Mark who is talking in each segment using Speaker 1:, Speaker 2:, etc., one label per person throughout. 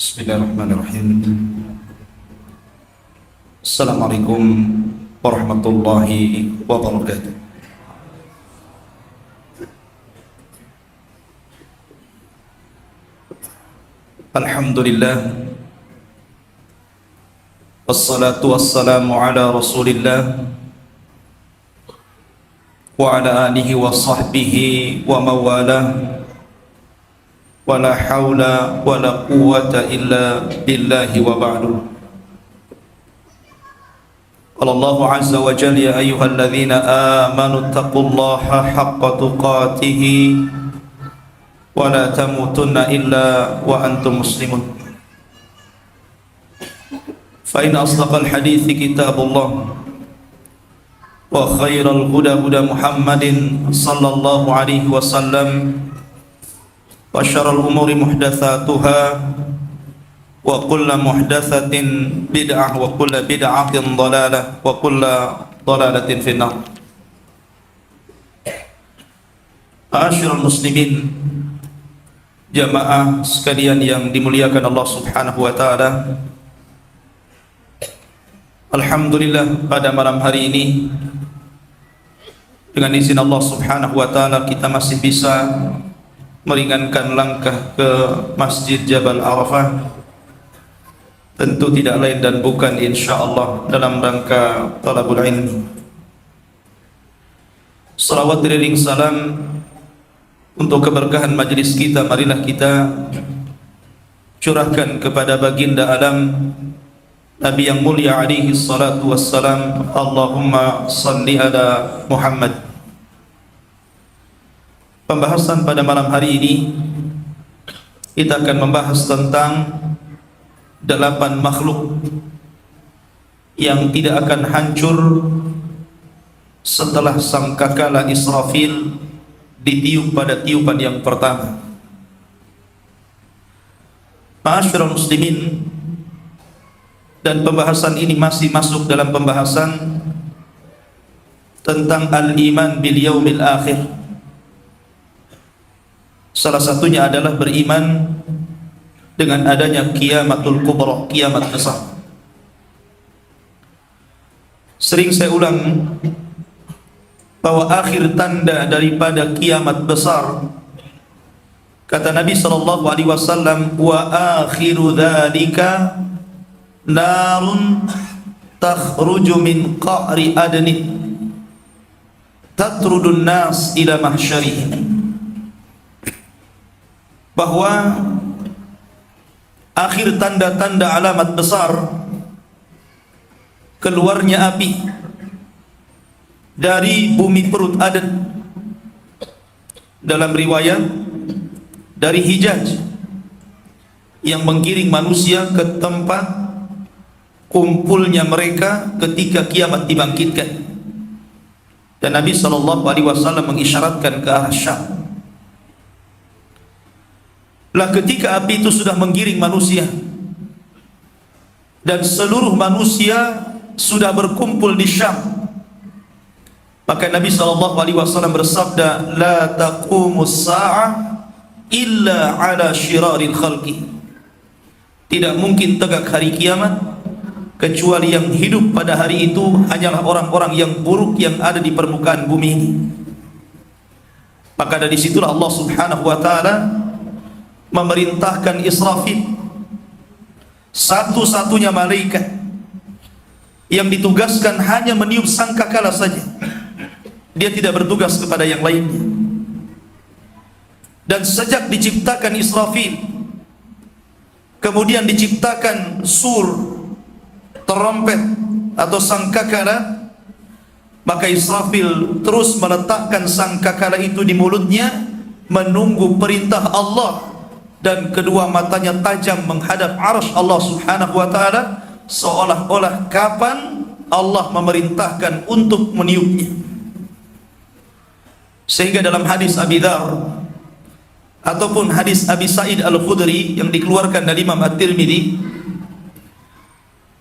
Speaker 1: Bismillahirrahmanirrahim. Assalamualaikum warahmatullahi wabarakatuh. Alhamdulillah, wassalatu wassalamu ala Rasulillah wa ala alihi wa sahbihi wa mawalah. Wala haula wala quwwata illa billahi wa ba'du. Qala Allahu azza wa jalla, ya ayyuhalladzina amanu taqullaha haqqa tuqatih wa la tamutunna illa wa antum muslimun. Fa in asdaqal hadithi kitabullah wa khairal huda huda Muhammadin sallallahu alaihi wasallam wa syarrul umuri muhdatsatuha wa kullu muhdatsatin bid'ah wa kullu bid'atin dhalalah wa kullu dhalalatin finnar. Ma'asyiral muslimin, jamaah sekalian yang dimuliakan Allah Subhanahu wa taala. Alhamdulillah, pada malam hari ini dengan izin Allah Subhanahu wa taala kita masih bisa meringankan langkah ke Masjid Jabal Arafah, tentu tidak lain dan bukan insyaallah dalam rangka talabul ilmi. Salawat beriring salam untuk keberkahan majlis kita, marilah kita curahkan kepada baginda alam Nabi yang mulia alaihi salatu wassalam. Allahumma salli ala Muhammad. Pembahasan pada malam hari ini kita akan membahas tentang 8 makhluk yang tidak akan hancur setelah sangkakala Israfil ditiup pada tiupan yang pertama. Ma'asyiral muslimin, dan pembahasan ini masih masuk dalam pembahasan tentang al-iman bil yaumil akhir. Salah satunya adalah beriman dengan adanya kiamatul kubra, kiamat besar. Sering saya ulang bahwa akhir tanda daripada kiamat besar, kata Nabi sallallahu alaihi wasallam, wa akhiru dzalika narun takhruju min qa'ri adni tatrudun nas ila mahsyarihim. Bahwa akhir tanda-tanda alamat besar keluarnya api dari bumi perut Aden, dalam riwayat dari Hijaz, yang menggiring manusia ke tempat kumpulnya mereka ketika kiamat dibangkitkan. Dan Nabi SAW mengisyaratkan ke arah Syam. Lah ketika api itu sudah menggiring manusia dan seluruh manusia sudah berkumpul di Syam, maka Nabi SAW bersabda, la taqumus sa'ah illa ala syiraril khalqi. Tidak mungkin tegak hari kiamat kecuali yang hidup pada hari itu hanyalah orang-orang yang buruk yang ada di permukaan bumi ini. Maka dari situlah Allah Subhanahu wa taala memerintahkan Israfil, satu-satunya malaikat yang ditugaskan hanya meniup sangkakala saja. Dia tidak bertugas kepada yang lainnya. Dan sejak diciptakan Israfil, kemudian diciptakan sur, trompet atau sangkakala, maka Israfil terus meletakkan sangkakala itu di mulutnya, menunggu perintah Allah, dan kedua matanya tajam menghadap arsy Allah Subhanahu wa taala, seolah-olah kapan Allah memerintahkan untuk meniupnya. Sehingga dalam hadis Abi Dzar ataupun hadis Abi Sa'id Al-Khudri yang dikeluarkan dari Imam At-Tirmidzi,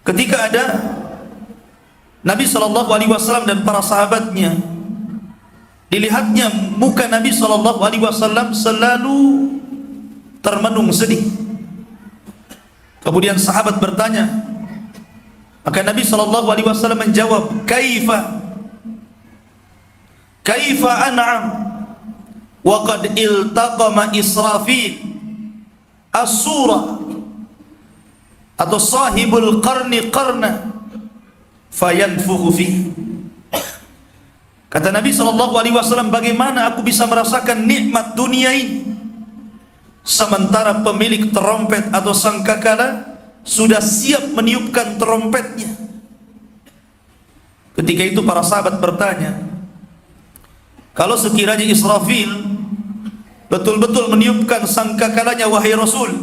Speaker 1: ketika ada Nabi SAW dan para sahabatnya, dilihatnya muka Nabi SAW selalu termenung sedih. Kemudian sahabat bertanya, maka Nabi SAW menjawab, kaifa an'am wa qad iltaqama Israfil as-surah atau sahibul qarni qarna fayanfukhu fi. Kata Nabi SAW, bagaimana aku bisa merasakan nikmat dunia ini sementara pemilik terompet atau sangkakala sudah siap meniupkan terompetnya. Ketika itu para sahabat bertanya, kalau sekiranya Israfil betul-betul meniupkan sangkakalanya, wahai Rasul,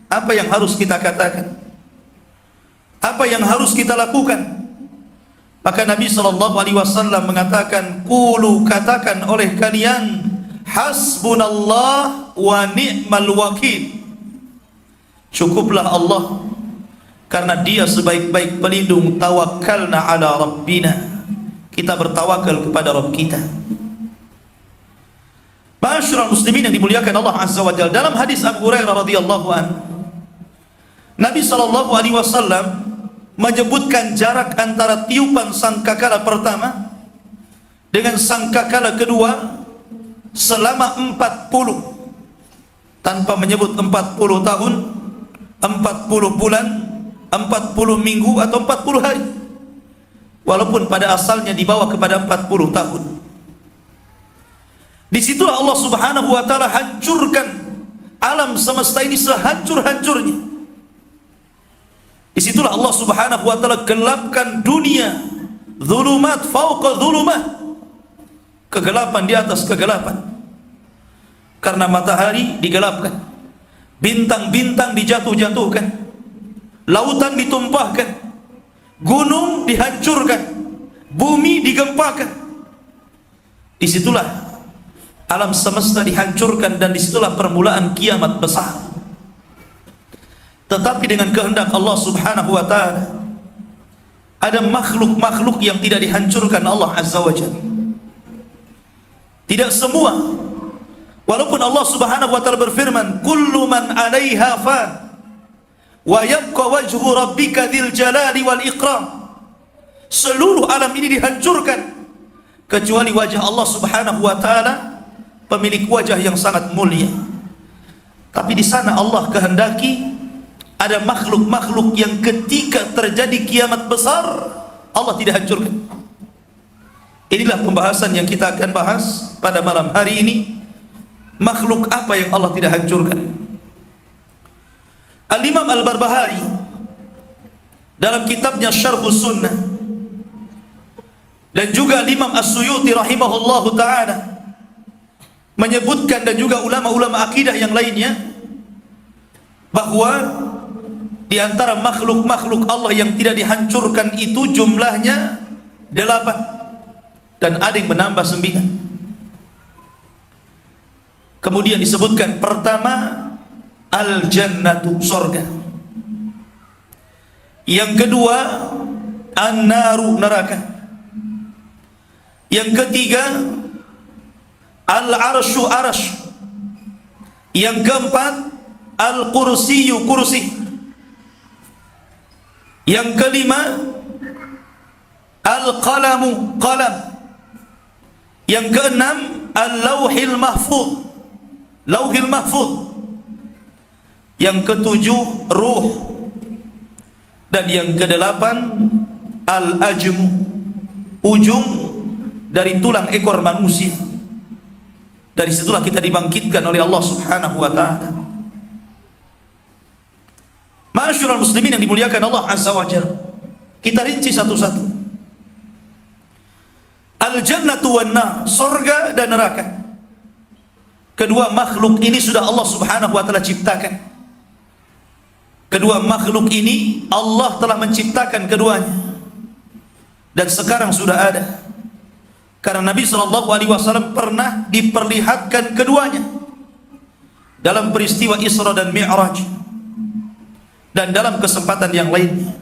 Speaker 1: apa yang harus kita katakan? Apa yang harus kita lakukan? Maka Nabi SAW mengatakan, qulu, katakan oleh kalian, hasbunallah wa ni'mal wakil. Cukuplah Allah, karena Dia sebaik-baik pelindung. Tawakkalna ala rabbina, kita bertawakal kepada Rabb kita. Ma'asyiral muslimin yang dimuliakan Allah Azza wa Jalla, dalam hadis Abu Hurairah radhiyallahu anhu, Nabi SAW menyebutkan jarak antara tiupan sangkakala pertama dengan sangkakala kedua selama 40, tanpa menyebut 40 tahun, 40 bulan, 40 minggu atau 40 hari, walaupun pada asalnya dibawa kepada 40 tahun. Disitulah Allah Subhanahu wa ta'ala hancurkan alam semesta ini sehancur-hancurnya. Disitulah Allah Subhanahu wa ta'ala gelapkan dunia, zulumat fauqa zulumat, kegelapan di atas kegelapan. Karena matahari digelapkan, bintang-bintang dijatuh-jatuhkan, lautan ditumpahkan, gunung dihancurkan, bumi digempakan. Disitulah alam semesta dihancurkan, dan disitulah permulaan kiamat besar. Tetapi dengan kehendak Allah Subhanahu wa ta'ala, ada makhluk-makhluk yang tidak dihancurkan Allah Azza wa Jalla. Tidak semua. Walaupun Allah Subhanahu wa ta'ala berfirman, kullu man 'alaiha fan wa yabqa wajhu rabbika dzil jalali wal ikram. Seluruh alam ini dihancurkan kecuali wajah Allah Subhanahu wa ta'ala, pemilik wajah yang sangat mulia. Tapi di sana Allah kehendaki ada makhluk-makhluk yang ketika terjadi kiamat besar Allah tidak hancurkan. Inilah pembahasan yang kita akan bahas pada malam hari ini. Makhluk apa yang Allah tidak hancurkan? Al-Imam Al-Barbahari dalam kitabnya Syarhus Sunnah, dan juga Al-Imam As-Suyuti rahimahullahu ta'ala menyebutkan, dan juga ulama-ulama akidah yang lainnya, bahwa di antara makhluk-makhluk Allah yang tidak dihancurkan itu jumlahnya 8, dan ada yang menambah 9. Kemudian disebutkan pertama al-jannatu, surga. Yang kedua an-naru, neraka. Yang ketiga al-arsyu, arsy. Yang keempat al-kursiyu, kursi. Yang kelima al-qalamu, qalam. Yang keenam al-lauhil mahfuz, lauhil mahfuz. Yang ketujuh ruh. Dan yang kedelapan al-ajmu, ujung dari tulang ekor manusia. Dari situlah kita dibangkitkan oleh Allah Subhanahu wa ta'ala. Ma'asyiral muslimin yang dimuliakan Allah Azza wa Jalla, kita rinci satu-satu. Al-jannatu wan nar, surga dan neraka. Kedua makhluk ini sudah Allah Subhanahu wa ta'ala ciptakan. Kedua makhluk ini Allah telah menciptakan keduanya, dan sekarang sudah ada. Karena Nabi SAW pernah diperlihatkan keduanya dalam peristiwa Isra dan Mi'raj, dan dalam kesempatan yang lainnya.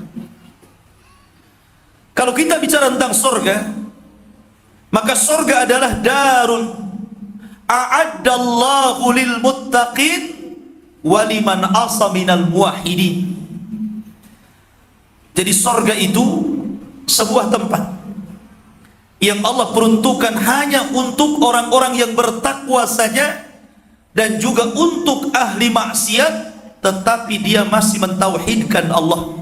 Speaker 1: Kalau kita bicara tentang surga, maka surga adalah darun a'addallahu lil muttaqin waliman asa minal muwahhidin. Jadi sorga itu sebuah tempat yang Allah peruntukkan hanya untuk orang-orang yang bertakwa saja, dan juga untuk ahli maksiat tetapi dia masih mentauhidkan Allah.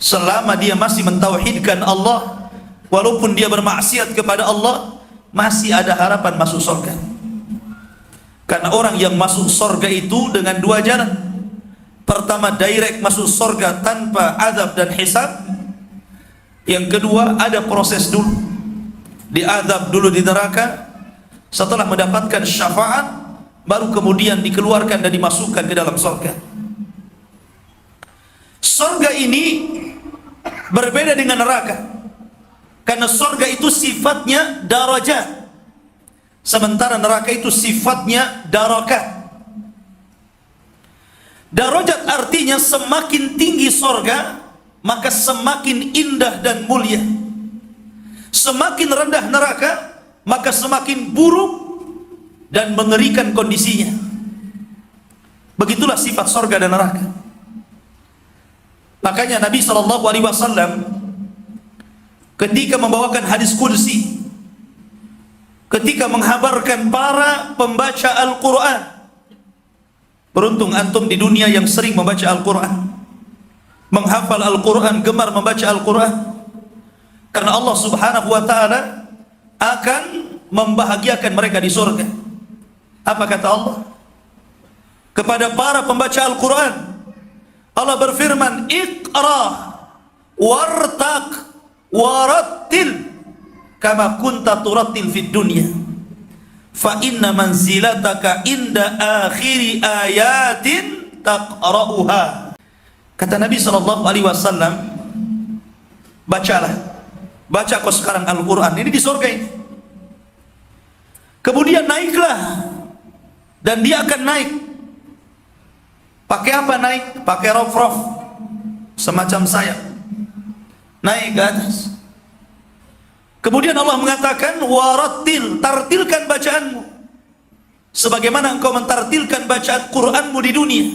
Speaker 1: Selama dia masih mentauhidkan Allah, walaupun dia bermaksiat kepada Allah, masih ada harapan masuk surga. Karena orang yang masuk surga itu dengan dua jalan. Pertama, direct masuk surga tanpa azab dan hisab. Yang kedua, ada proses dulu, diazab dulu di neraka, setelah mendapatkan syafaat baru kemudian dikeluarkan dan dimasukkan ke dalam surga. Surga ini berbeda dengan neraka, karena surga itu sifatnya darajat, sementara neraka itu sifatnya darakat. Darajat artinya semakin tinggi surga maka semakin indah dan mulia. Semakin rendah neraka maka semakin buruk dan mengerikan kondisinya. Begitulah sifat surga dan neraka. Makanya Nabi SAW ketika membawakan hadis qudsi, ketika menghabarkan para pembaca Al-Quran, beruntung antum di dunia yang sering membaca Al-Quran, menghafal Al-Quran, gemar membaca Al-Quran, karena Allah Subhanahu wa ta'ala akan membahagiakan mereka di surga. Apa kata Allah kepada para pembaca Al-Quran? Allah berfirman, Iqra wartaq warattil kama kunta turattil fid dunya fa inna manzilataka inda akhiri ayatin taqra'uha. Kata Nabi SAW, bacalah, baca kau sekarang Al-Quran ini di surga ini, kemudian naiklah, dan dia akan naik. Pakai apa naik? Pakai rof-rof semacam sayap, naik ke atas. Kemudian Allah mengatakan, warattil, tartilkan bacaanmu sebagaimana engkau mentartilkan bacaan Qur'anmu di dunia.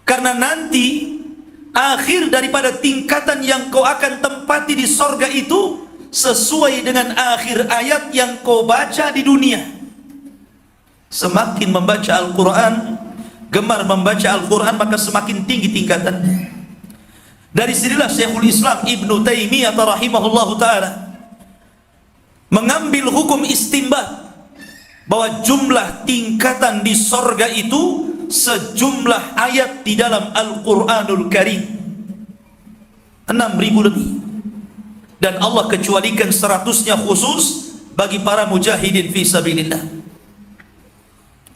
Speaker 1: Karena nanti akhir daripada tingkatan yang kau akan tempati di sorga itu sesuai dengan akhir ayat yang kau baca di dunia. Semakin membaca Al-Quran, gemar membaca Al-Quran, maka semakin tinggi tingkatannya. Dari sinilah Syekhul Islam Ibn Taimiyah rahimahullahu ta'ala mengambil hukum istimbat bahwa jumlah tingkatan di sorga itu sejumlah ayat di dalam Al-Quranul Karim 6.000 lebih, dan Allah kecualikan 100-nya khusus bagi para mujahidin fi sabilillah.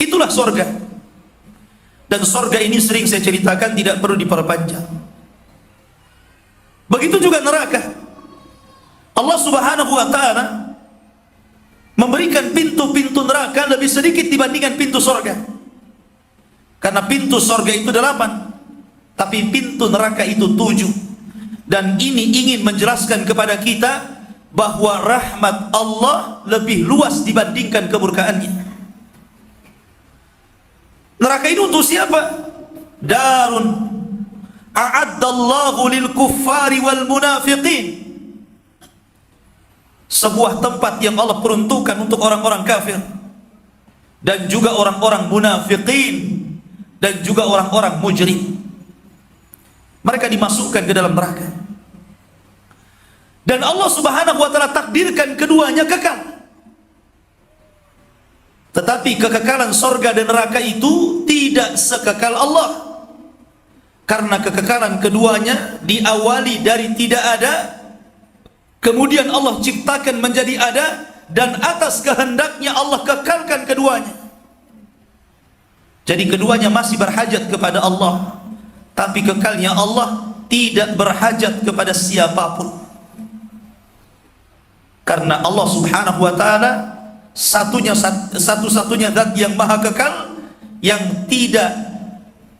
Speaker 1: Itulah sorga, dan sorga ini sering saya ceritakan, tidak perlu diperpanjang. Begitu juga neraka. Allah Subhanahu wa ta'ala memberikan pintu-pintu neraka lebih sedikit dibandingkan pintu sorga. Karena pintu sorga itu 8, tapi pintu neraka itu 7. Dan ini ingin menjelaskan kepada kita bahwa rahmat Allah lebih luas dibandingkan kemurkaannya. Neraka itu untuk siapa? Darun a'addallahu lil kuffari wal munafiqin. Sebuah tempat yang Allah peruntukkan untuk orang-orang kafir dan juga orang-orang munafiqin dan juga orang-orang mujrim. Mereka dimasukkan ke dalam neraka, dan Allah Subhanahu wa ta'ala takdirkan keduanya kekal. Tetapi kekekalan sorga dan neraka itu tidak sekekal Allah, karena kekekalan keduanya diawali dari tidak ada, kemudian Allah ciptakan menjadi ada, dan atas kehendaknya Allah kekalkan keduanya. Jadi keduanya masih berhajat kepada Allah, tapi kekalnya Allah tidak berhajat kepada siapapun. Karena Allah Subhanahu wa ta'ala satu-satunya zat yang maha kekal, yang tidak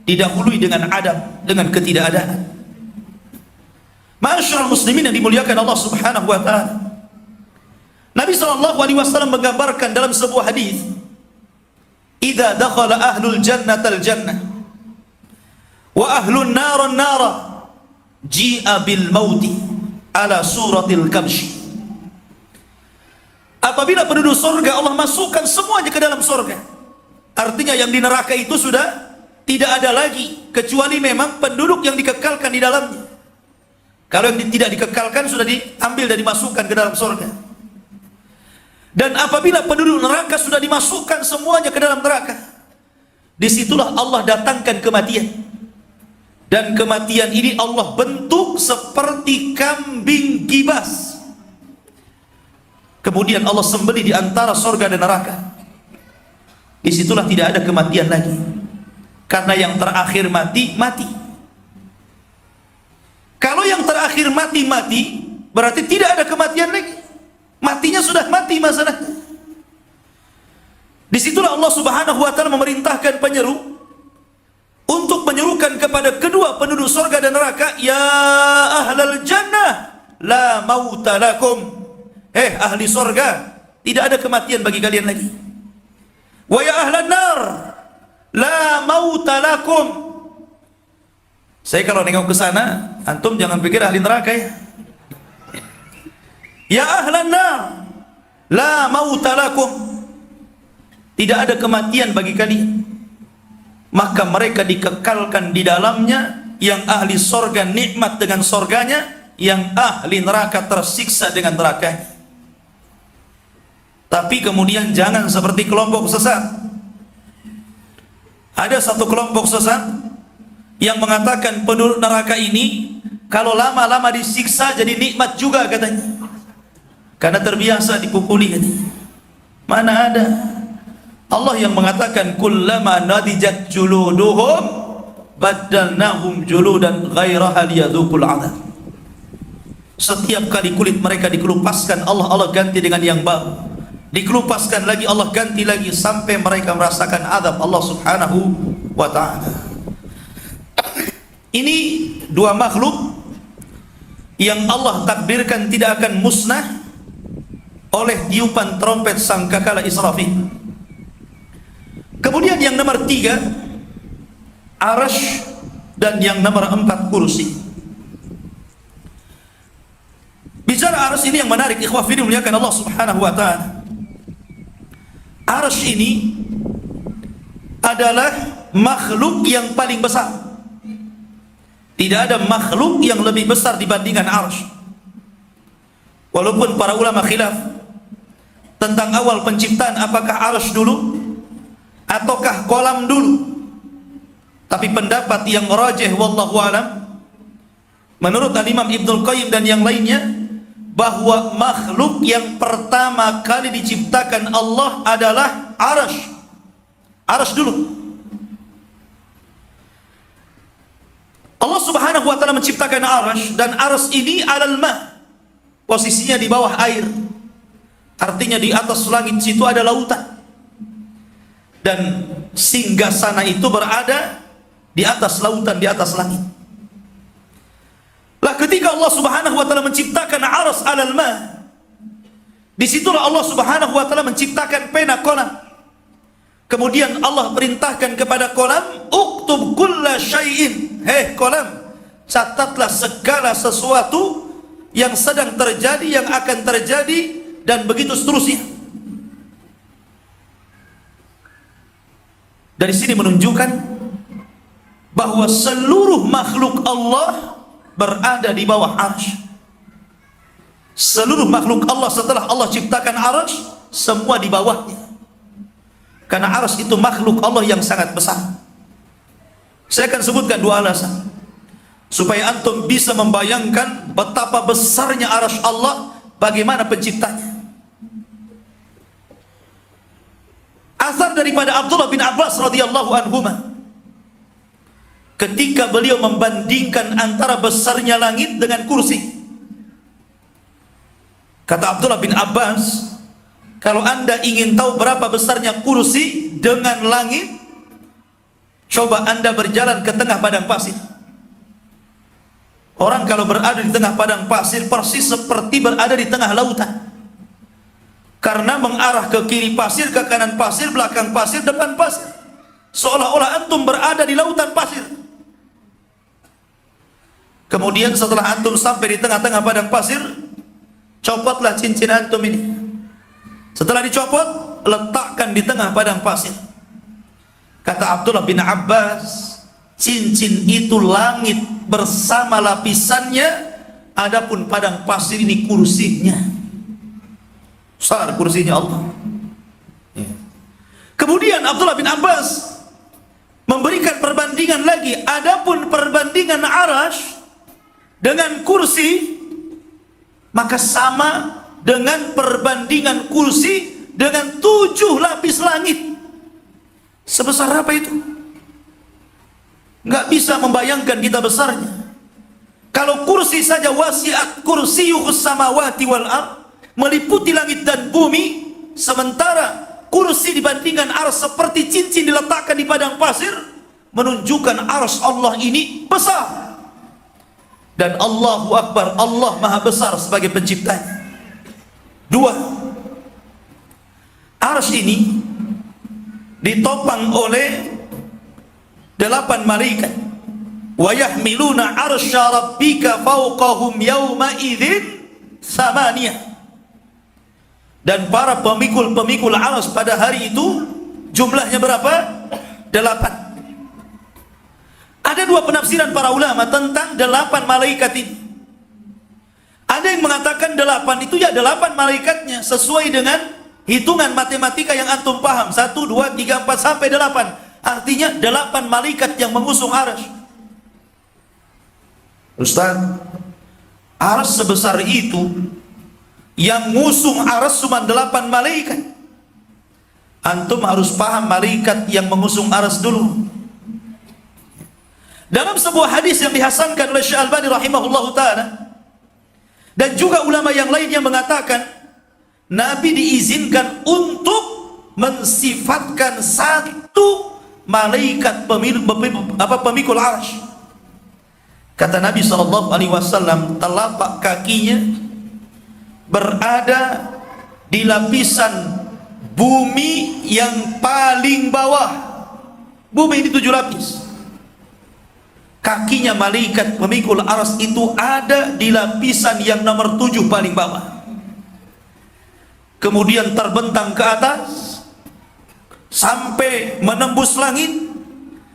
Speaker 1: didahului dengan adam, dengan ketidakadaan. Ma'asyiral muslimin yang dimuliakan Allah Subhanahu wa ta'ala, Nabi SAW menggambarkan dalam sebuah hadis idza dakhala ahlul jannata al-jannah wa ahlun nar an-nara ji'a bil mauti ala suratil kabshi. Apabila penduduk surga Allah masukkan semuanya ke dalam surga, artinya yang di neraka itu sudah tidak ada lagi, kecuali memang penduduk yang dikekalkan di dalamnya. Kalau yang tidak dikekalkan sudah diambil dan dimasukkan ke dalam surga. Dan apabila penduduk neraka sudah dimasukkan semuanya ke dalam neraka, disitulah Allah datangkan kematian. Dan kematian ini Allah bentuk seperti kambing gibas. Kemudian Allah sembelih di antara surga dan neraka. Disitulah tidak ada kematian lagi. Karena yang terakhir mati, mati. Kalau yang terakhir mati, mati, berarti tidak ada kematian lagi. Matinya sudah mati masalahnya. Disitulah Allah Subhanahu wa ta'ala memerintahkan penyeru untuk menyerukan kepada kedua penduduk surga dan neraka, ya ahlal jannah la mauta lakum. Ahli surga, tidak ada kematian bagi kalian lagi. Wa ya ahlan nar la mauta lakum. Saya kalau nengok ke sana, antum jangan pikir ahli neraka ya. Ya ahlan nar la mauta lakum. Tidak ada kematian bagi kalian. Maka mereka dikekalkan di dalamnya. Yang ahli sorga nikmat dengan sorganya, yang ahli neraka tersiksa dengan nerakanya. Tapi kemudian jangan seperti kelompok sesat. Ada satu kelompok sesat yang mengatakan penduduk neraka ini kalau lama-lama disiksa jadi nikmat juga katanya. Karena terbiasa dipukuli katanya. Mana ada? Allah yang mengatakan kullama nadijat juluduhum baddalnahum juludan ghairaha liyadzuqul adzab. Setiap kali kulit mereka dikelupaskan, Allah ganti dengan yang baru. Dikelupaskan lagi, Allah ganti lagi sampai mereka merasakan azab Allah Subhanahu wa ta'ala. Ini dua makhluk yang Allah takdirkan tidak akan musnah oleh tiupan trompet sangkakala Israfil. Kemudian yang nomor 3 Arasy, dan yang nomor 4 kursi. Bicara Arasy ini yang menarik, ikhwah fillah muliakan Allah Subhanahu wa ta'ala. Arasy ini adalah makhluk yang paling besar. Tidak ada makhluk yang lebih besar dibandingkan Arasy. Walaupun para ulama khilaf tentang awal penciptaan, apakah Arasy dulu ataukah kolam dulu. Tapi pendapat yang rajih wallahu alam, menurut Imam Ibnul Qayyim dan yang lainnya, bahwa makhluk yang pertama kali diciptakan Allah adalah Arasy. Arasy dulu. Allah Subhanahu wa ta'ala menciptakan Arasy, dan Arasy ini alal ma', posisinya di bawah air. Artinya di atas langit situ ada lautan. Dan singgasana itu berada di atas lautan, di atas langit. Lah ketika Allah Subhanahu wa ta'ala menciptakan Arasy alal ma', disitulah Allah Subhanahu wa ta'ala menciptakan pena kolam. Kemudian Allah perintahkan kepada kolam, uktub kulla syai'in. Kolam, catatlah segala sesuatu yang sedang terjadi, yang akan terjadi, dan begitu seterusnya. Dari sini menunjukkan bahwa seluruh makhluk Allah berada di bawah Arasy. Seluruh makhluk Allah setelah Allah ciptakan Arasy, semua di bawahnya. Karena Arasy itu makhluk Allah yang sangat besar. Saya akan sebutkan dua alasan supaya antum bisa membayangkan betapa besarnya Arasy Allah, bagaimana penciptanya. Asar daripada Abdullah bin Abbas radhiyallahu anhuma, ketika beliau membandingkan antara besarnya langit dengan kursi. Kata Abdullah bin Abbas, kalau anda ingin tahu berapa besarnya kursi dengan langit, coba anda berjalan ke tengah padang pasir. Orang kalau berada di tengah padang pasir persis seperti berada di tengah lautan. Karena mengarah ke kiri pasir, ke kanan pasir, belakang pasir, depan pasir. Seolah-olah antum berada di lautan pasir. Kemudian setelah antum sampai di tengah-tengah padang pasir, copotlah cincin antum ini. Setelah dicopot, letakkan di tengah padang pasir. Kata Abdullah bin Abbas, cincin itu langit bersama lapisannya, adapun padang pasir ini kursinya. Besar kursinya Allah. Kemudian Abdullah bin Abbas memberikan perbandingan lagi, adapun perbandingan arash dengan kursi, maka sama dengan perbandingan kursi dengan 7 lapis langit. Sebesar apa itu? Nggak bisa membayangkan kita besarnya. Kalau kursi saja, wasi'at kursiyuhus samawati wal ard, meliputi langit dan bumi, sementara kursi dibandingkan ars seperti cincin diletakkan di padang pasir, menunjukkan ars Allah ini besar. Dan Allahu Akbar, Allah Maha Besar sebagai penciptanya. 2, ars ini ditopang oleh 8 malaikat. Wa yahmiluna arsya rabbika fawqahum yawma idzin samaniyah. Dan para pemikul-pemikul ars pada hari itu jumlahnya berapa? 8. Ada 2 penafsiran para ulama tentang 8 malaikat ini. Ada yang mengatakan 8 itu ya 8 malaikatnya, sesuai dengan hitungan matematika yang antum paham, 1, 2, 3, 4 sampai 8. Artinya 8 malaikat yang mengusung arsy. Ustaz, arsy sebesar itu, yang ngusung arsy cuma 8 malaikat. Antum harus paham malaikat yang mengusung arsy dulu. Dalam sebuah hadis yang dihasankan oleh Syekh Albani rahimahullahu ta'ala, dan juga ulama yang lain yang mengatakan Nabi diizinkan untuk mensifatkan 1 malaikat pemikul arsy. Kata Nabi SAW, telapak kakinya berada di lapisan bumi yang paling bawah. Bumi ini 7 lapis. Kakinya malaikat pemikul arsy itu ada di lapisan yang nomor 7 paling bawah. Kemudian terbentang ke atas sampai menembus langit,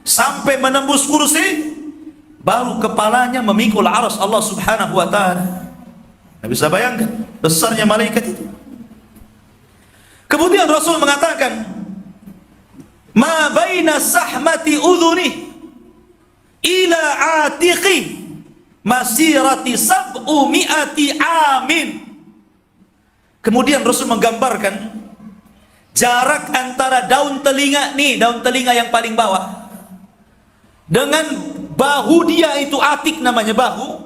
Speaker 1: sampai menembus kursi, baru kepalanya memikul arsy Allah Subhanahu wa ta'ala. Nggak bisa bayangkan besarnya malaikat itu. Kemudian Rasul mengatakan, ma baina sahmati udhuni ila atiqi masirati sab'umi'ati amin. Kemudian Rasul menggambarkan jarak antara daun telinga, nih daun telinga yang paling bawah, dengan bahu dia, itu atik namanya bahu.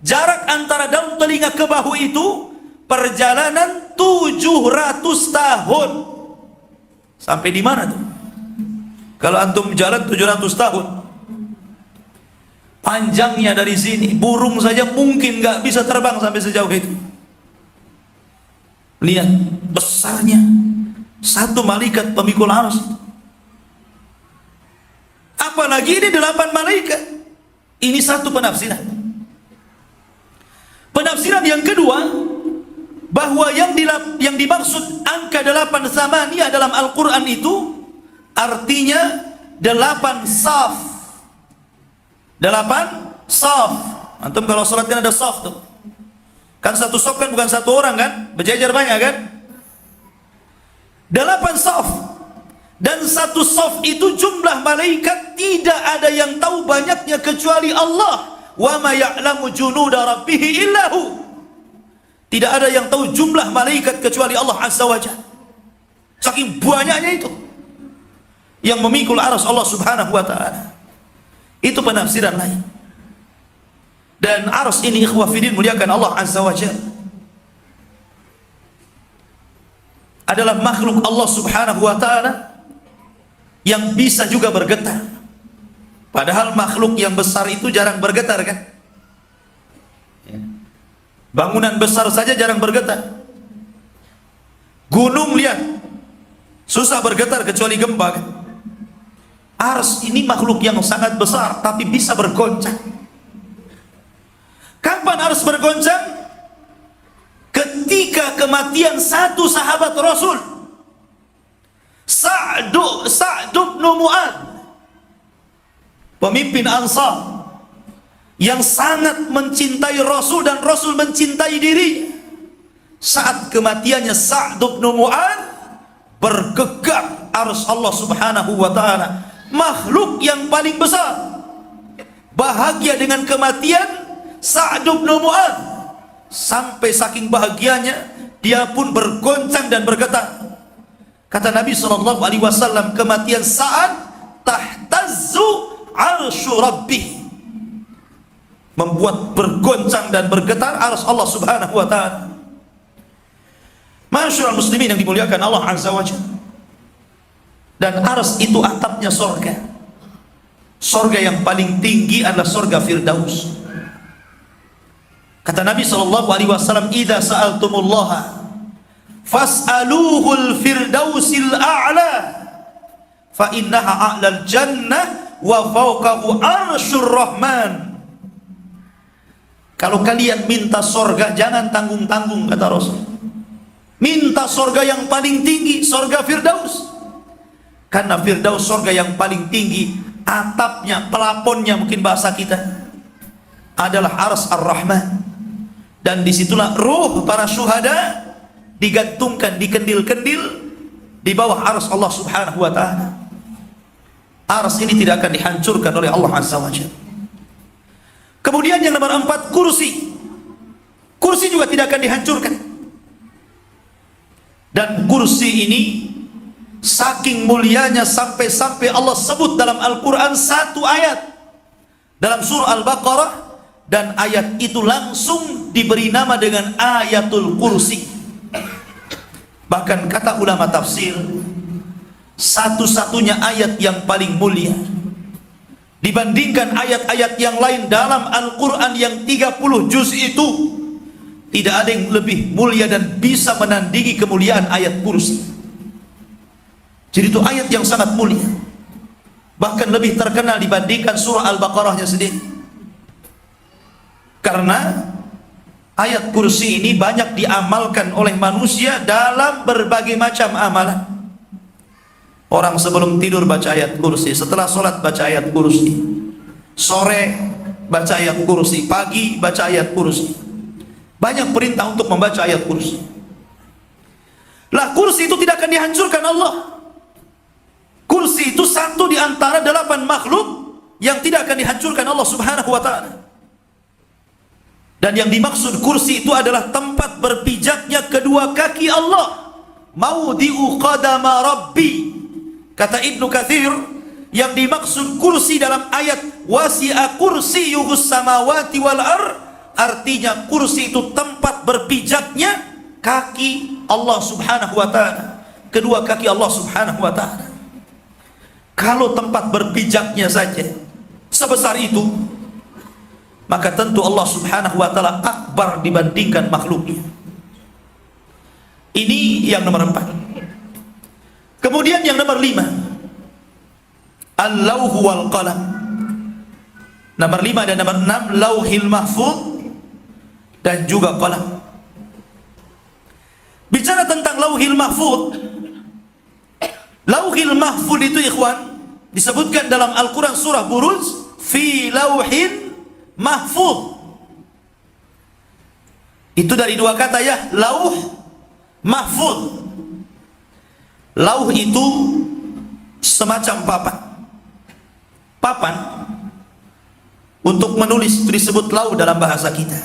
Speaker 1: Jarak antara daun telinga ke bahu itu perjalanan 700 tahun. Sampai di mana tuh? Kalau antum jalan 700 tahun, panjangnya dari sini, burung saja mungkin nggak bisa terbang sampai sejauh itu. Lihat besarnya 1 malaikat pemikul arsy. Apalagi ini 8 malaikat. Ini 1 penafsiran. Penafsiran yang kedua, bahwa yang dimaksud angka 8 samaniyah dalam Al-Quran itu artinya 8 saf. 8 saf. Antum kalau sholat kan ada saf tuh. Kan 1 saf kan bukan 1 orang kan, berjajar banyak kan. 8 saf. Dan 1 saf itu jumlah malaikat tidak ada yang tahu banyaknya kecuali Allah. Wa ma ya'lamu junuda rabbih illahu. Tidak ada yang tahu jumlah malaikat kecuali Allah Azza wa Jalla. Saking banyaknya itu yang memikul arsy Allah Subhanahu wa ta'ala. Itu penafsiran lain. Dan arsy ini ikhwah fillah muliakan Allah Azza wa Jalla, adalah makhluk Allah Subhanahu wa ta'ala yang bisa juga bergetar. Padahal makhluk yang besar itu jarang bergetar kan? Bangunan besar saja jarang bergetar. Gunung lihat, susah bergetar kecuali gempa kan? Ars ini makhluk yang sangat besar tapi bisa bergoncang. Kapan ars bergoncang? Ketika kematian satu sahabat Rasul, Sa'd bin Mu'adz, pemimpin Ansar yang sangat mencintai Rasul dan Rasul mencintai diri. Saat kematiannya Sa'd bin Mu'adz, bergegar ars Allah Subhanahu wa taala, makhluk yang paling besar, bahagia dengan kematian Sa'd bin Mu'adz. Sampai saking bahagianya dia pun bergoncang dan bergetar. Kata Nabi SAW, kematian Sa'ad tahtazzu arsyu rabbih, membuat bergoncang dan bergetar arsy Allah Subhanahu wa taala. Masyaallah muslimin yang dimuliakan Allah Azza wa Jalla. Dan arsy itu atapnya surga. Surga yang paling tinggi adalah surga Firdaus. Kata Nabi SAW, "Idza sa'altumullaha fas'aluhul firdausil a'la, fa innaha a'lal jannah wa fawqahu arsyur rahman." Kalau kalian minta surga, jangan tanggung-tanggung, kata Rasul. Minta surga yang paling tinggi, surga Firdaus. Karena Firdaus surga yang paling tinggi, atapnya, pelafonnya mungkin bahasa kita, adalah arsy ar-Rahman. Dan disitulah ruh para syuhada digantungkan di kendil-kendil di bawah arsy Allah Subhanahu wa taala. Arsy ini tidak akan dihancurkan oleh Allah Azza wa Jalla. Kemudian yang nomor 4, kursi. Kursi juga tidak akan dihancurkan. Dan kursi ini saking mulianya sampai-sampai Allah sebut dalam Al-Quran satu ayat dalam surah Al-Baqarah, dan ayat itu langsung diberi nama dengan ayatul kursi. Bahkan kata ulama tafsir, satu-satunya ayat yang paling mulia dibandingkan ayat-ayat yang lain dalam Al-Quran yang 30 juz itu, tidak ada yang lebih mulia dan bisa menandingi kemuliaan ayat kursi. Jadi itu ayat yang sangat mulia, bahkan lebih terkenal dibandingkan surah Al-Baqarahnya sendiri. Karena ayat kursi ini banyak diamalkan oleh manusia dalam berbagai macam amalan. Orang sebelum tidur baca ayat kursi, setelah sholat baca ayat kursi, sore baca ayat kursi, pagi baca ayat kursi. Banyak perintah untuk membaca ayat kursi. Lah kursi itu tidak akan dihancurkan Allah. Kursi itu satu di antara 8 makhluk yang tidak akan dihancurkan Allah Subhanahu wa taala. Dan yang dimaksud kursi itu adalah tempat berpijaknya kedua kaki Allah. Maudhi'u qadama rabbi. Kata Ibnu Katsir, yang dimaksud kursi dalam ayat wasi'a kursiyyuhus samawati wal ardh, artinya kursi itu tempat berpijaknya kaki Allah Subhanahu wa taala, kedua kaki Allah Subhanahu wa taala. Kalau tempat berpijaknya saja sebesar itu, maka tentu Allah Subhanahu wa taala akbar dibandingkan makhluknya. Ini yang nomor 4. Kemudian yang nomor 5, Al-Lauhu wal Qalam. Nomor 5 dan nomor 6, Lauhil Mahfuz dan juga Qalam. Bicara tentang Lauhil Mahfuz, Lauhil Mahfuz itu ikhwan disebutkan dalam Al-Quran surah Buruj, fi lauhin mahfuz. Itu dari 2 kata ya, lauh, mahfuz. Lauh itu semacam papan. Papan untuk menulis itu disebut lauh dalam bahasa kita.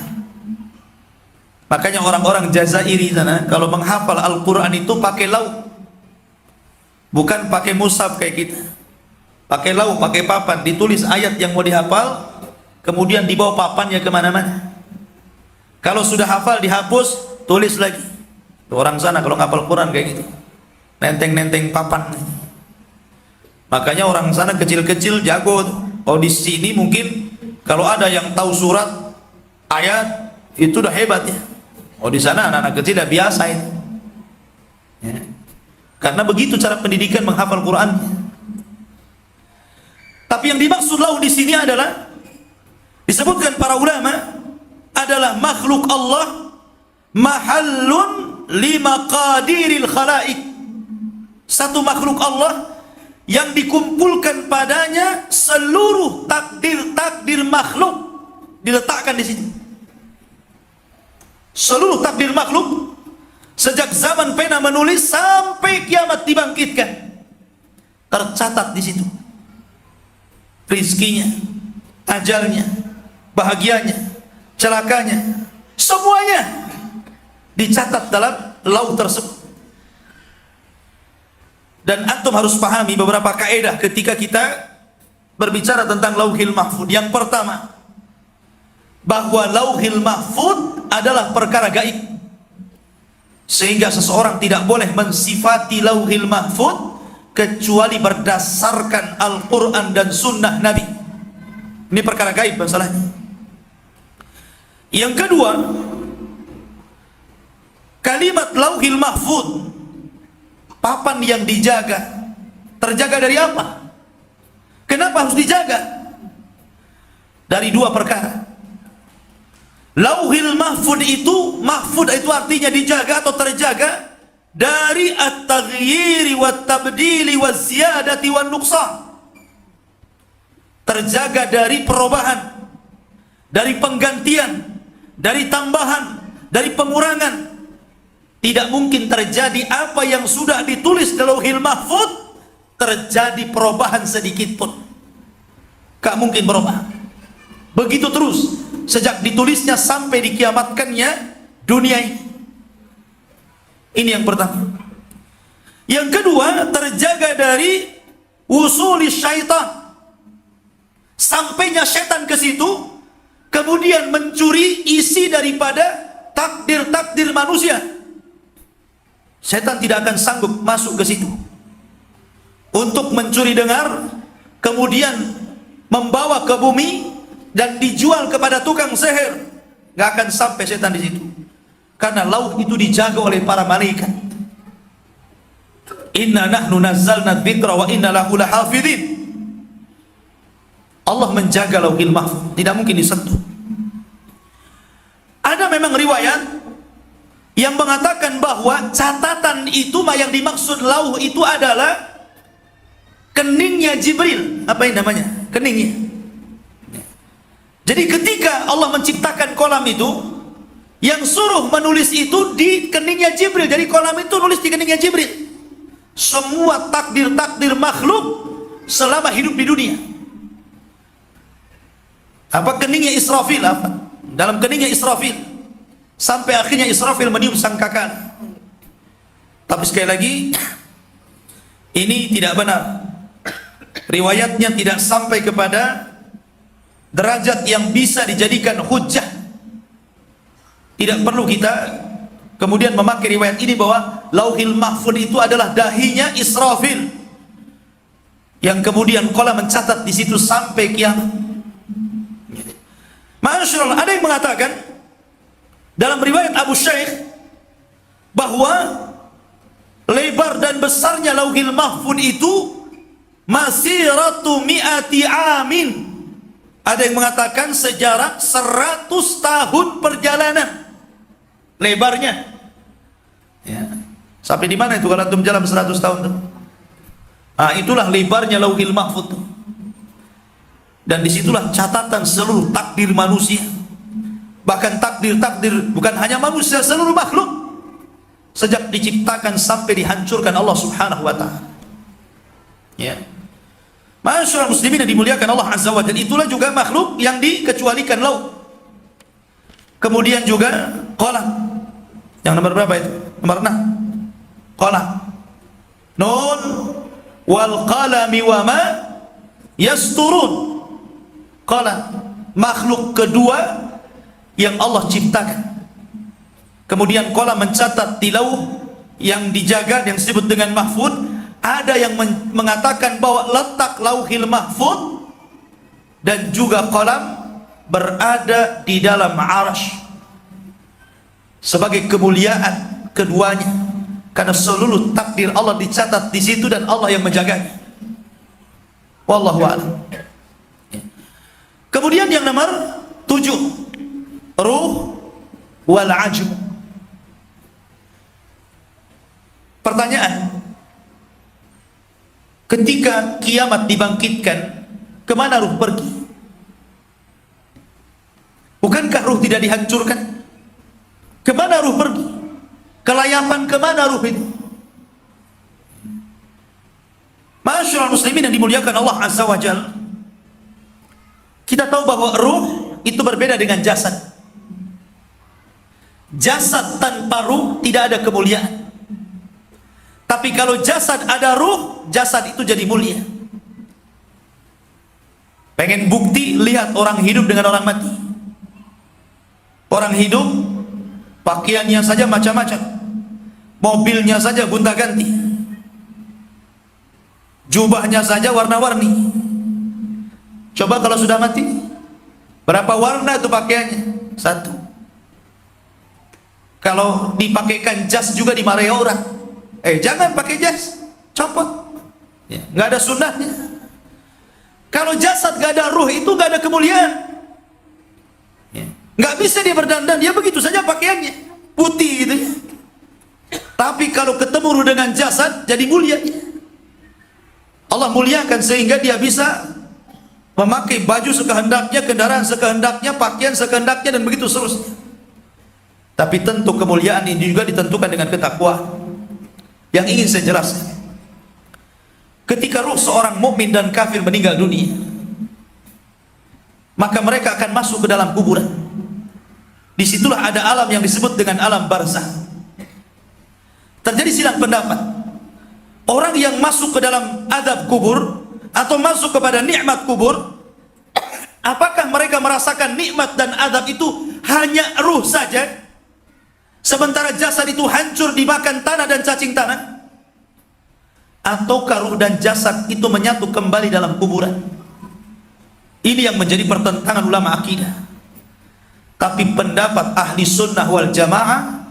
Speaker 1: Makanya orang-orang Jazairi sana kalau menghafal Al-Quran itu pakai lauh, bukan pakai mushaf kayak kita. Pakai lauh, pakai papan, ditulis ayat yang mau dihafal, kemudian dibawa papannya kemana-mana. Kalau sudah hafal dihapus, tulis lagi. Orang sana kalau ngapal Quran kayak gitu, nenteng-nenteng papan. Makanya orang sana kecil-kecil jago. Oh di sini mungkin kalau ada yang tahu surat ayat itu udah hebat ya. Oh di sana anak-anak kecil udah biasa itu. Karena begitu cara pendidikan menghafal Quran. Tapi yang dimaksud lauh di sini adalah, disebutkan para ulama, adalah makhluk Allah mahallun limaqadiril khalaik. Satu makhluk Allah yang dikumpulkan padanya seluruh takdir makhluk diletakkan di sini. Seluruh takdir makhluk sejak zaman pena menulis sampai kiamat dibangkitkan tercatat di situ. Rizkinya, ajalnya, bahagianya, celakanya, semuanya dicatat dalam lauh tersebut. Dan antum harus pahami beberapa kaidah ketika kita berbicara tentang lauhil mahfud. Yang pertama, bahwa lauhil mahfud adalah perkara gaib, sehingga seseorang tidak boleh mensifati lauhil mahfud kecuali berdasarkan Al-Quran dan Sunnah Nabi. Ini perkara gaib masalahnya. Yang kedua, kalimat lauhil mahfud, papan yang dijaga, terjaga dari apa? Kenapa harus dijaga? Dari dua perkara. Lauhil mahfud itu artinya dijaga atau terjaga dari at-taghyiri wat-tabdili waz-ziyadati wan-nuqsan. Terjaga dari perubahan, dari penggantian, dari tambahan, dari pengurangan. Tidak mungkin terjadi apa yang sudah ditulis di lauhil mahfud terjadi perubahan sedikit pun. Gak mungkin berubah. Begitu terus sejak ditulisnya sampai dikiamatkannya dunia ini. Ini yang pertama. Yang kedua, terjaga dari usuli syaitan. Sampainya syaitan ke situ, kemudian mencuri isi daripada takdir-takdir manusia. Syaitan tidak akan sanggup masuk ke situ untuk mencuri dengar, kemudian membawa ke bumi dan dijual kepada tukang sihir. Gak akan sampai syaitan di situ. Karena lauh itu dijaga oleh para malaikat. Inna nahnu nazzalna dzikra wa inna lahu lahafidhin. Allah menjaga lauhil mahfuz, tidak mungkin disentuh. Ada memang riwayat yang mengatakan bahwa catatan itu yang dimaksud lauh itu adalah keningnya Jibril. Apa yang namanya? Keningnya. Jadi ketika Allah menciptakan kolam itu, yang suruh menulis itu di keningnya Jibril. Jadi kolam itu nulis di keningnya Jibril. Semua takdir-takdir makhluk selama hidup di dunia. Apa keningnya Israfil? Apa? Dalam keningnya Israfil. Sampai akhirnya Israfil meniup sangkakala. Tapi sekali lagi, ini tidak benar. Riwayatnya tidak sampai kepada derajat yang bisa dijadikan hujjah. Tidak perlu kita kemudian memakai riwayat ini bahwa lauhil mahfud itu adalah dahinya Israfil, yang kemudian kolam mencatat di situ sampai kiamat. Masyaallah, ada yang mengatakan dalam riwayat Abu Syaikh bahwa lebar dan besarnya lauhil mahfud itu masiratu mi'ati amin. Ada yang mengatakan sejarak 100 tahun perjalanan lebarnya. Ya. Sampai di mana itu kalau antum jalan 100 tahun tuh? Itulah lebarnya lauhil mahfud. Dan disitulah catatan seluruh takdir manusia. Bahkan takdir-takdir bukan hanya manusia, seluruh makhluk. Sejak diciptakan sampai dihancurkan Allah Subhanahu wa ta'ala. Ya. Masyaallah muslimin yang dimuliakan Allah Azza wa Jalla, itulah juga makhluk yang dikecualikan lauh. Kemudian juga qalam. Yang nomor berapa itu? Nomor 6. Qalam. Nun wal qalami wa ma yasturun. Qalam, makhluk kedua yang Allah ciptakan. Kemudian qalam mencatat di lauh yang dijaga, yang disebut dengan mahfud. Ada yang mengatakan bahwa letak lauhil mahfud dan juga qalam berada di dalam arasy sebagai kemuliaan keduanya. karena seluruh takdir Allah dicatat di situ dan Allah yang menjaganya. Wallahu a'lam. Kemudian yang nomor 7, ruh wal ajm. Pertanyaan, ketika kiamat dibangkitkan, kemana ruh pergi? Bukankah ruh tidak dihancurkan? Kemana ruh pergi? Kelayapan kemana ruh itu? Ma'asyiral muslimin yang dimuliakan Allah Azza wa Jalla, kita tahu bahwa ruh itu berbeda dengan jasad. Jasad tanpa ruh tidak ada kemuliaan. Tapi kalau jasad ada ruh, jasad itu jadi mulia. Pengen bukti, lihat orang hidup dengan orang mati. Orang hidup pakaiannya saja macam-macam, mobilnya saja gonta-ganti, jubahnya saja warna-warni. Coba kalau sudah mati, berapa warna itu pakaiannya? Satu. Kalau dipakaikan jas juga dimarahi orang. Jangan pakai jas, copot. Nggak ada sunnahnya. Kalau jasad gak ada ruh, itu gak ada kemuliaan. Nggak bisa dia berdandan, dia begitu saja pakaiannya, putih gitu ya. Tapi kalau ketemu ruh dengan jasad, jadi mulia. Allah muliakan sehingga dia bisa memakai baju sekehendaknya, kendaraan sekehendaknya, pakaian sekehendaknya, dan begitu seterusnya. Tapi tentu kemuliaan ini juga ditentukan dengan ketakwaan. Yang ingin saya jelaskan, ketika ruh seorang mukmin dan kafir meninggal dunia, maka mereka akan masuk ke dalam kuburan. Disitulah ada alam yang disebut dengan alam barzakh. Terjadi silang pendapat. Orang yang masuk ke dalam azab kubur atau masuk kepada nikmat kubur, apakah mereka merasakan nikmat dan azab itu hanya ruh saja, sementara jasad itu hancur dimakan tanah dan cacing tanah? Ataukah ruh dan jasad itu menyatu kembali dalam kuburan? Ini yang menjadi pertentangan ulama akidah. Tapi pendapat ahli sunnah wal jamaah,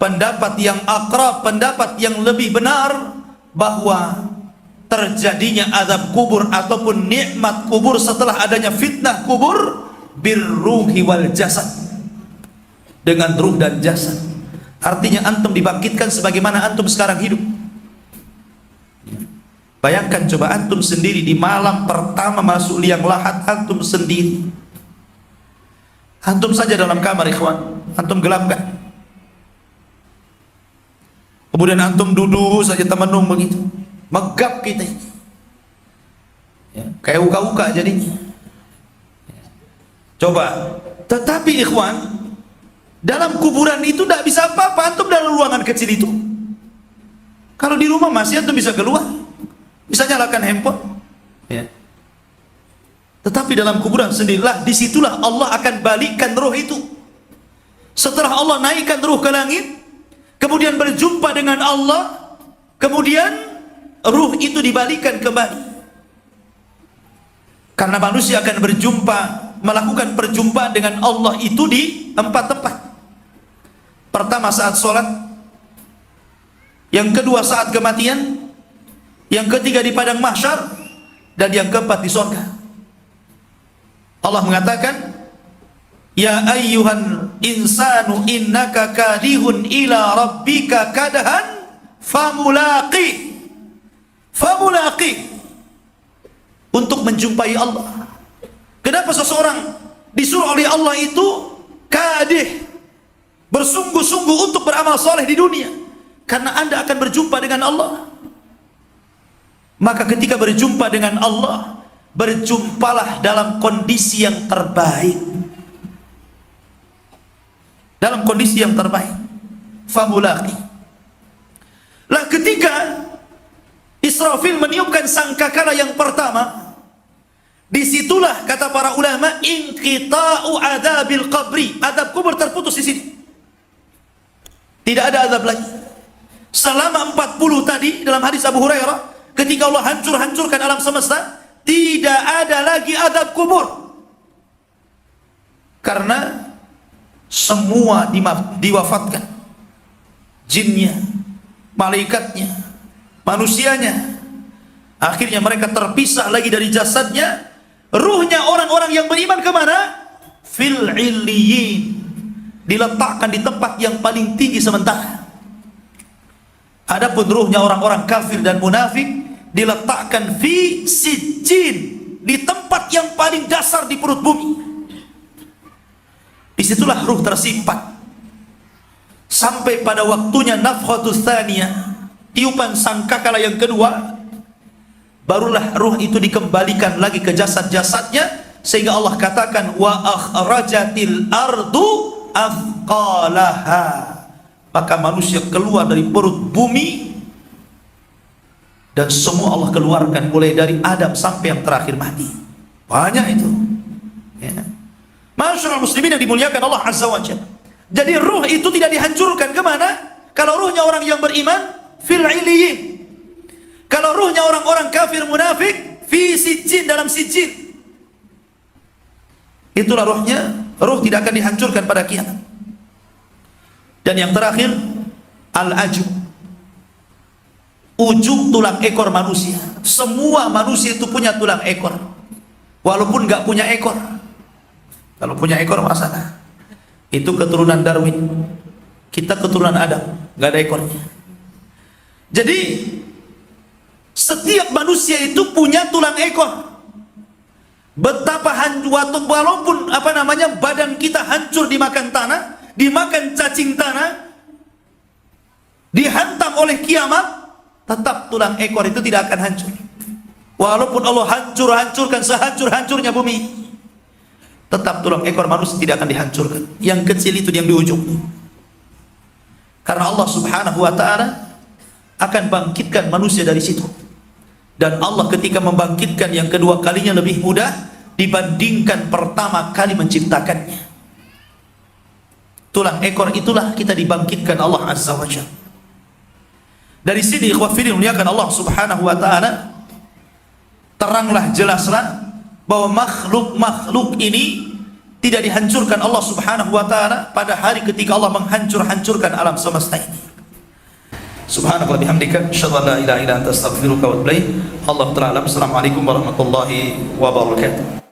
Speaker 1: pendapat yang akrab, pendapat yang lebih benar, bahwa terjadinya azab kubur ataupun nikmat kubur setelah adanya fitnah kubur birruhi wal jasad, dengan ruh dan jasad. Artinya antum dibangkitkan sebagaimana antum sekarang hidup. Bayangkan coba antum sendiri di malam pertama masuk liang lahat, antum sendiri. Antum saja dalam kamar, ikhwan, antum gelapkan. Kemudian antum duduk saja temenung begitu, megap kita ini, kayak uka-uka jadinya. Coba, tetapi ikhwan, dalam kuburan itu tidak bisa apa-apa, antum dalam ruangan kecil itu. Kalau di rumah masih antum bisa keluar, bisa nyalakan handphone. Tetapi dalam kuburan sendirilah, disitulah Allah akan balikkan roh itu. Setelah Allah naikkan ruh ke langit, kemudian berjumpa dengan Allah, kemudian ruh itu dibalikkan kembali. Karena manusia akan berjumpa, melakukan perjumpaan dengan Allah itu di 4 tempat. Pertama saat sholat, yang kedua saat kematian, yang ketiga di padang mahsyar, dan yang keempat di surga. Allah mengatakan, ya ayyuhan insanu innaka kadihun ila rabbika kadahan famulaqi. Untuk menjumpai Allah. Kenapa seseorang disuruh oleh Allah itu kadih, bersungguh-sungguh untuk beramal soleh di dunia? Karena Anda akan berjumpa dengan Allah. Maka ketika berjumpa dengan Allah, berjumpalah dalam kondisi yang terbaik. Dalam kondisi yang terbaik. Famulaqi. Lah ketika Israfil meniupkan sangkakala yang pertama, disitulah kata para ulama, inqita'u adabil qabri, adab kubur terputus di sini. Tidak ada adab lagi. Selama 40 tadi dalam hadis Abu Hurairah, ketika Allah hancurkan alam semesta, tidak ada lagi adab kubur. Karena semua diwafatkan. Jinnya, malaikatnya, manusianya. Akhirnya mereka terpisah lagi dari jasadnya. Ruhnya orang-orang yang beriman kemana? Fil illiyin, diletakkan di tempat yang paling tinggi sementara. Adapun ruhnya orang-orang kafir dan munafik diletakkan fi sijjin, di tempat yang paling dasar di perut bumi. Disitulah ruh tersimpan sampai pada waktunya nafkhatus tsaniyah, tiupan sangkakala yang kedua, barulah ruh itu dikembalikan lagi ke jasad-jasadnya, sehingga Allah katakan wa akhrajatil ardu athqalaha, maka manusia keluar dari perut bumi, dan semua Allah keluarkan mulai dari Adam sampai yang terakhir mati. Banyak itu ya. Masyaallah muslimin yang dimuliakan Allah Azza wa Jalla. Jadi ruh itu tidak dihancurkan kemana? Kalau ruhnya orang yang beriman fil illiyin. Kalau ruhnya orang-orang kafir munafik fi sijjin, dalam sijjin. Itulah ruhnya. Ruh tidak akan dihancurkan pada kiamat. Dan yang terakhir al-ajub, ujung tulang ekor manusia. Semua manusia itu punya tulang ekor, walaupun nggak punya ekor. Kalau punya ekor masalah. Itu keturunan Darwin. Kita keturunan Adam, nggak ada ekornya. Jadi setiap manusia itu punya tulang ekor. Betapa walaupun badan kita hancur dimakan tanah, dimakan cacing tanah, dihantam oleh kiamat, tetap tulang ekor itu tidak akan hancur. Walaupun Allah hancurkan sehancur-hancurnya bumi, tetap tulang ekor manusia tidak akan dihancurkan. Yang kecil itu yang di ujung. Karena Allah Subhanahu wa ta'ala akan bangkitkan manusia dari situ. Dan Allah ketika membangkitkan yang kedua kalinya lebih mudah dibandingkan pertama kali menciptakannya. Tulang ekor itulah kita dibangkitkan Allah Azza wa Jalla. Dari sini ikhwah fillah muliakan Allah Subhanahu wa ta'ala, teranglah jelaslah bahwa makhluk-makhluk ini tidak dihancurkan Allah Subhanahu wa ta'ala pada hari ketika Allah menghancurkan alam semesta ini. Subhanallah bihamdika asyhadu an la ilaha illa anta astaghfiruka wa atubu ilaik. Allah taala. Assalamualaikum warahmatullahi wabarakatuh.